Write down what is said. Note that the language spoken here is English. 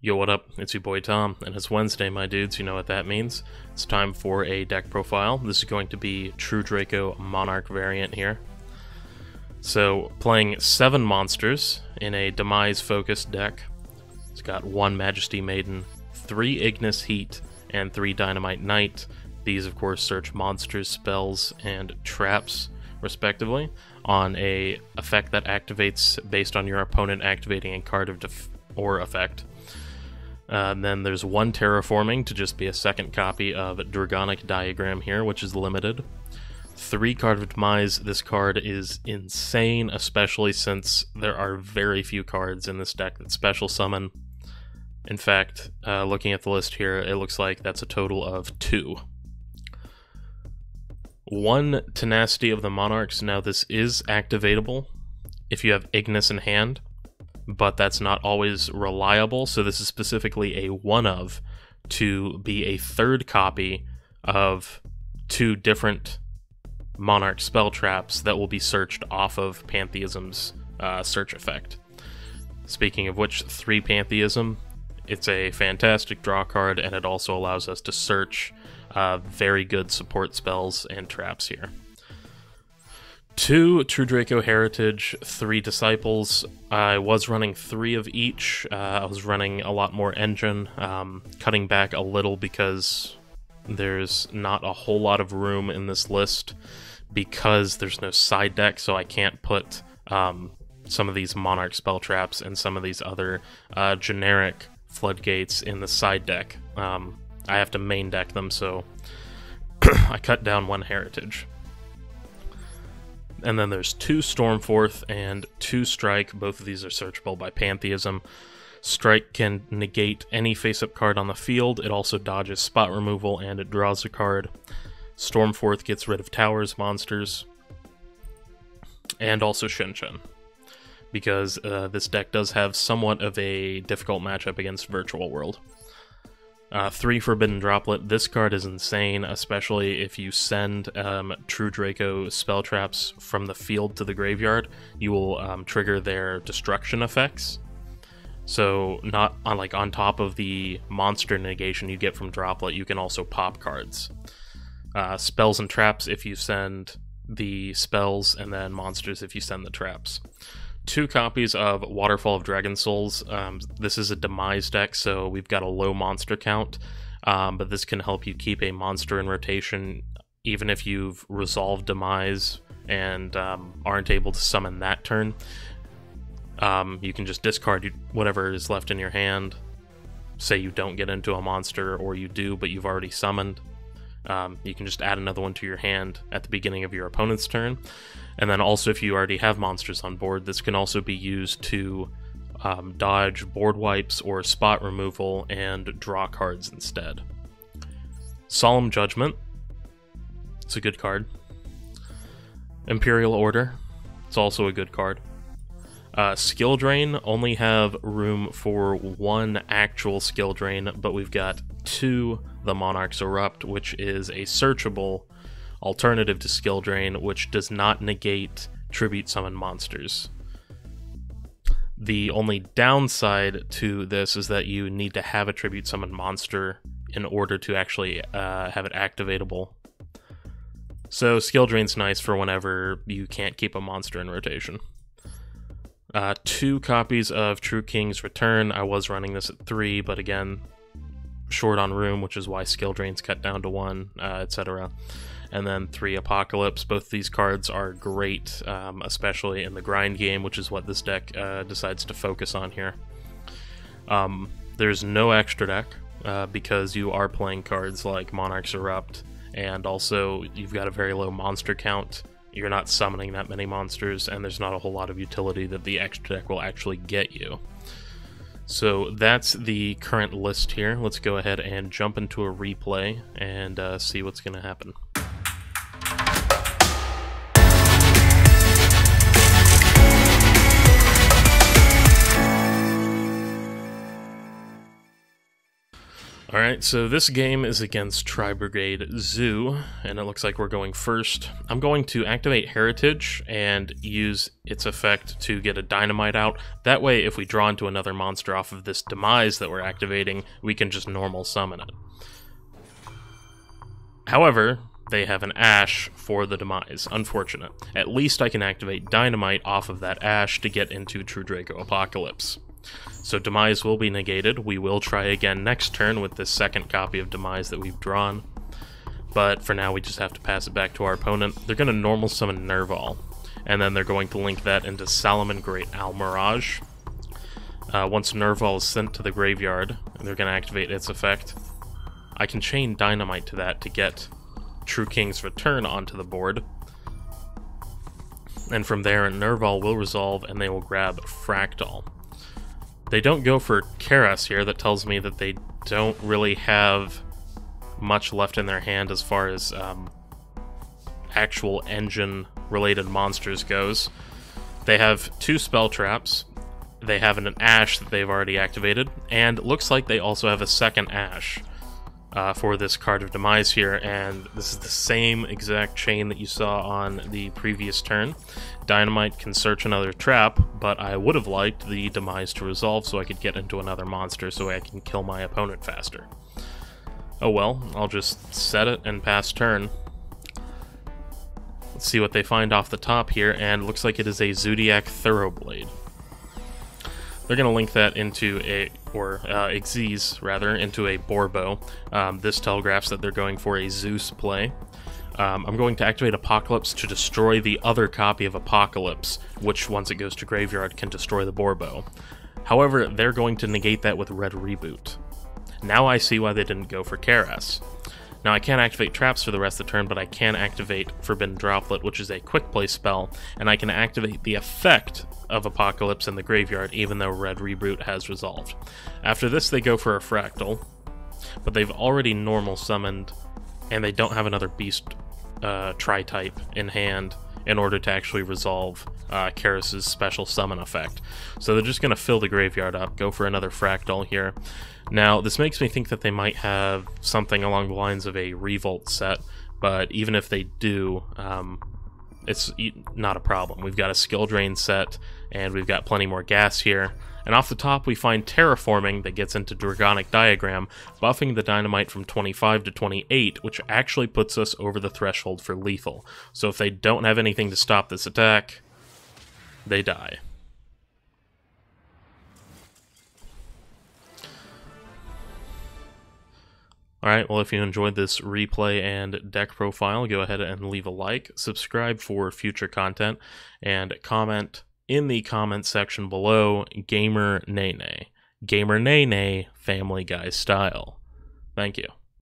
Yo, what up? It's your boy Tom, and it's Wednesday, my dudes. You know what that means. It's time for a deck profile. This is going to be True Draco Monarch variant here. So, playing 7 monsters in a Demise-focused deck. It's got 1 Majesty Maiden, 3 Ignis Heat, and 3 Dynamite Knight. These, of course, search monsters, spells, and traps, respectively, on a effect that activates based on your opponent activating a card of or effect. Then there's 1 Terraforming to just be a second copy of Dragonic Diagram here, which is limited. 3 Card of Demise. This card is insane, especially since there are very few cards in this deck that special summon. In fact, looking at the list here, it looks like that's a total of 2. 1 Tenacity of the Monarchs. Now this is activatable if you have Ignis in hand, but that's not always reliable, so this is specifically a one of to be a 3rd copy of 2 different Monarch spell traps that will be searched off of Pantheism's search effect. Speaking of which, 3 Pantheism, it's a fantastic draw card, and it also allows us to search very good support spells and traps here. 2 True Draco Heritage, 3 Disciples. I was running 3 of each. I was running a lot more engine, cutting back a little because there's not a whole lot of room in this list because there's no side deck, so I can't put some of these Monarch spell traps and some of these other generic floodgates in the side deck. I have to main deck them, so I cut down 1 Heritage. And then there's 2 Stormforth and 2 Strike. Both of these are searchable by Pantheism. Strike can negate any face-up card on the field. It also dodges spot removal, and it draws a card. Stormforth gets rid of towers, monsters, and also Shinshin, because this deck does have somewhat of a difficult matchup against Virtual World. 3 Forbidden Droplet. This card is insane, especially if you send True Draco spell traps from the field to the graveyard. You will trigger their destruction effects. So not on top of the monster negation you get from Droplet, you can also pop cards. Spells and traps if you send the spells, and then monsters if you send the traps. 2 copies of Waterfall of Dragon Souls. This is a Demise deck, so we've got a low monster count, but this can help you keep a monster in rotation even if you've resolved Demise and aren't able to summon that turn. You can just discard whatever is left in your hand. Say you don't get into a monster, or you do, but you've already summoned. You can just add another one to your hand at the beginning of your opponent's turn. And then also, if you already have monsters on board, this can also be used to dodge board wipes or spot removal and draw cards instead. Solemn Judgment. It's a good card. Imperial Order. It's also a good card. Skill Drain. Only have room for 1 actual Skill Drain, but we've got 2 The Monarch's Erupt, which is a searchable alternative to Skill Drain, which does not negate Tribute Summon monsters. The only downside to this is that you need to have a Tribute Summon monster in order to actually have it activatable. So Skill Drain's nice for whenever you can't keep a monster in rotation. 2 copies of True King's Return. I was running this at 3, but again, short on room, which is why Skill Drain's cut down to 1, etc. And then 3 Apocalypse. Both these cards are great, especially in the grind game, which is what this deck decides to focus on here. There's no extra deck, because you are playing cards like Monarch's Erupt, and also you've got a very low monster count. You're not summoning that many monsters, and there's not a whole lot of utility that the extra deck will actually get you. So that's the current list here. Let's go ahead and jump into a replay and see what's going to happen. Alright, so this game is against Tri-Brigade Zoo, and it looks like we're going first. I'm going to activate Heritage and use its effect to get a Dynamite out. That way, if we draw into another monster off of this Demise that we're activating, we can just normal summon it. However, they have an Ash for the Demise. Unfortunate. At least I can activate Dynamite off of that Ash to get into True Draco Apocalypse. So Demise will be negated. We will try again next turn with this second copy of Demise that we've drawn. But for now, we just have to pass it back to our opponent. They're going to normal summon Nerval, and then they're going to link that into Salomon Great Owl Mirage. Once Nerval is sent to the graveyard, they're going to activate its effect. I can chain Dynamite to that to get True King's Return onto the board. And from there, Nerval will resolve, and they will grab Fractal. They don't go for Karas here. That tells me that they don't really have much left in their hand as far as actual engine-related monsters goes. They have 2 spell traps. They have an Ash that they've already activated, and it looks like they also have a second Ash for this card of Demise here, and this is the same exact chain that you saw on the previous turn. Dynamite can search another trap, but I would have liked the Demise to resolve so I could get into another monster so I can kill my opponent faster. Oh well, I'll just set it and pass turn. Let's see what they find off the top here, and it looks like it is a Zodiac Thoroughblade. They're going to link that into a, or Xyz rather, into a Borbo. This telegraphs that they're going for a Zeus play. I'm going to activate Apocalypse to destroy the other copy of Apocalypse, which once it goes to graveyard can destroy the Borbo. However, they're going to negate that with Red Reboot. Now I see why they didn't go for Karas. Now I can't activate traps for the rest of the turn, but I can activate Forbidden Droplet, which is a quick play spell, and I can activate the effect of Apocalypse in the graveyard, even though Red Reboot has resolved. After this, they go for a Fractal, but they've already normal summoned, and they don't have another Beast Tri-type in hand in order to actually resolve Karas' special summon effect. So they're just going to fill the graveyard up, go for another Fractal here. Now, this makes me think that they might have something along the lines of a Revolt set, but even if they do, it's not a problem. We've got a Skill Drain set, and we've got plenty more gas here. And off the top, we find Terraforming that gets into Dragonic Diagram, buffing the Dynamite from 25 to 28, which actually puts us over the threshold for lethal. So if they don't have anything to stop this attack, they die. Alright, well if you enjoyed this replay and deck profile, go ahead and leave a like, subscribe for future content, and comment in the comment section below, Gamer Nay Nay. Gamer Nay Nay, Family Guy style. Thank you.